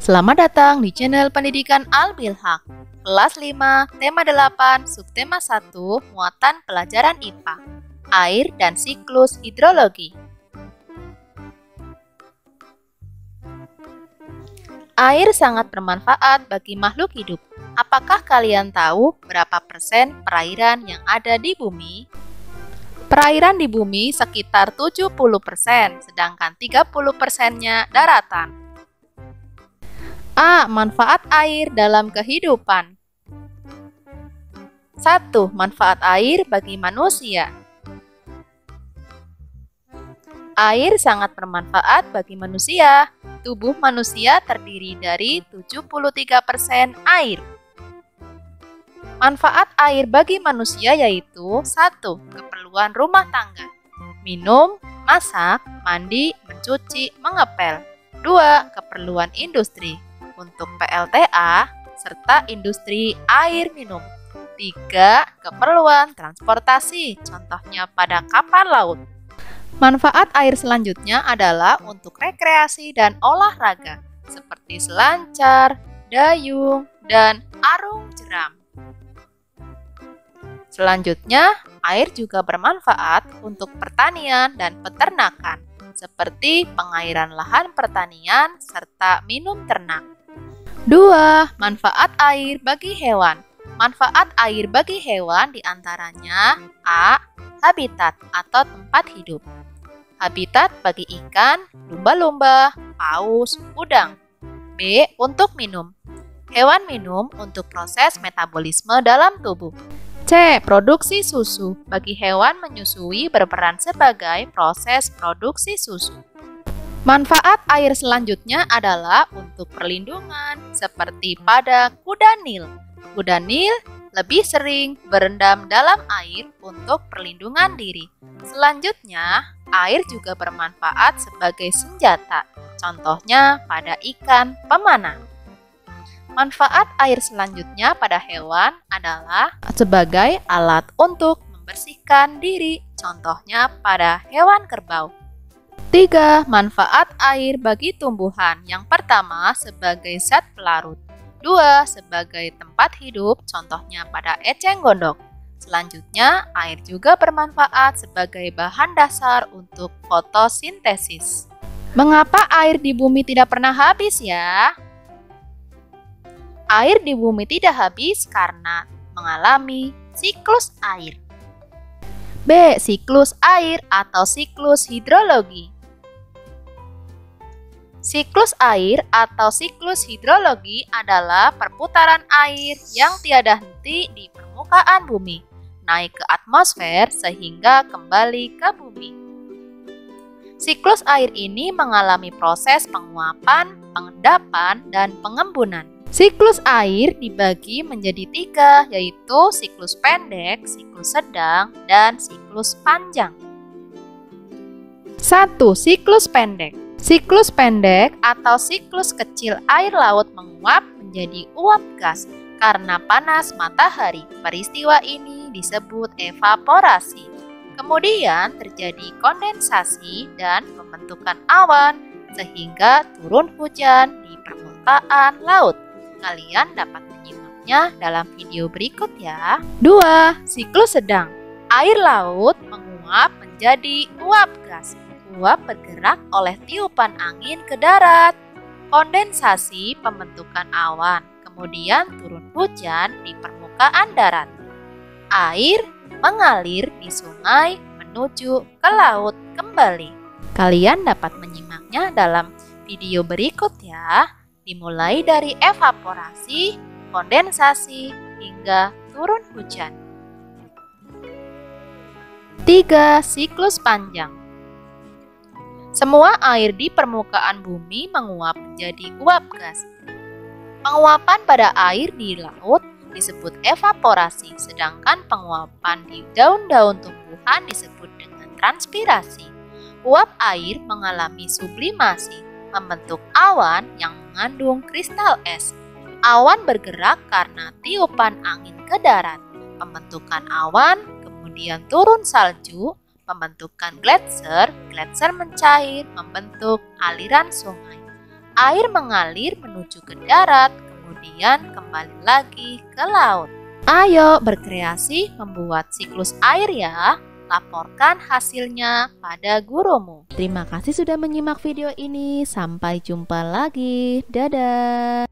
Selamat datang di channel Pendidikan Al-Bilhaq. Kelas 5, tema 8, subtema 1, muatan pelajaran IPA. Air dan siklus hidrologi. Air sangat bermanfaat bagi makhluk hidup. Apakah kalian tahu berapa persen perairan yang ada di bumi? Perairan di bumi sekitar 70%, sedangkan 30%-nya daratan. A. Manfaat air dalam kehidupan. 1. Manfaat air bagi manusia. Air sangat bermanfaat bagi manusia. Tubuh manusia terdiri dari 73% air. Manfaat air bagi manusia yaitu 1. Keperluan rumah tangga. Minum, masak, mandi, mencuci, mengepel. 2. Keperluan industri. Untuk PLTA serta industri air minum. 3. Keperluan transportasi, contohnya pada kapal laut. Manfaat air selanjutnya adalah untuk rekreasi dan olahraga, seperti selancar, dayung, dan arung jeram. Selanjutnya, air juga bermanfaat untuk pertanian dan peternakan, seperti pengairan lahan pertanian serta minum ternak. 2. Manfaat air bagi hewan. Manfaat air bagi hewan diantaranya A. Habitat atau tempat hidup. Habitat bagi ikan, lumba-lumba, paus, udang. B. Untuk minum. Hewan minum untuk proses metabolisme dalam tubuh. C. Produksi susu. Bagi hewan menyusui berperan sebagai proses produksi susu. Manfaat air selanjutnya adalah untuk perlindungan, seperti pada kuda Nil. Kuda Nil lebih sering berendam dalam air untuk perlindungan diri. Selanjutnya, air juga bermanfaat sebagai senjata, contohnya pada ikan pemanah. Manfaat air selanjutnya pada hewan adalah sebagai alat untuk membersihkan diri, contohnya pada hewan kerbau. 3. Manfaat air bagi tumbuhan. Yang pertama, sebagai zat pelarut. 2. Sebagai tempat hidup, contohnya pada eceng gondok. Selanjutnya, air juga bermanfaat sebagai bahan dasar untuk fotosintesis. Mengapa air di bumi tidak pernah habis ya? Air di bumi tidak habis karena mengalami siklus air. B. Siklus air atau siklus hidrologi. Siklus air atau siklus hidrologi adalah perputaran air yang tiada henti di permukaan bumi, naik ke atmosfer sehingga kembali ke bumi. Siklus air ini mengalami proses penguapan, pengendapan, dan pengembunan. Siklus air dibagi menjadi 3, yaitu siklus pendek, siklus sedang, dan siklus panjang. 1. Siklus pendek. Siklus pendek atau siklus kecil air laut menguap menjadi uap gas karena panas matahari. Peristiwa ini disebut evaporasi. Kemudian terjadi kondensasi dan pembentukan awan sehingga turun hujan di permukaan laut. Kalian dapat menyimaknya dalam video berikut ya. 2. Siklus sedang. Air laut menguap menjadi uap gas. Uap bergerak oleh tiupan angin ke darat. Kondensasi pembentukan awan. Kemudian turun hujan di permukaan darat. Air mengalir di sungai menuju ke laut kembali. Kalian dapat menyimaknya dalam video berikut ya. Dimulai dari evaporasi, kondensasi, hingga turun hujan. 3. Siklus panjang. Semua air di permukaan bumi menguap menjadi uap gas. Penguapan pada air di laut disebut evaporasi, sedangkan penguapan di daun-daun tumbuhan disebut dengan transpirasi. Uap air mengalami sublimasi, membentuk awan yang mengandung kristal es. Awan bergerak karena tiupan angin ke darat. Pembentukan awan, kemudian turun salju, pembentukan gletser mencair membentuk aliran sungai. Air mengalir menuju ke darat, kemudian kembali lagi ke laut. Ayo berkreasi membuat siklus air ya. Laporkan hasilnya pada gurumu. Terima kasih sudah menyimak video ini. Sampai jumpa lagi. Dadah.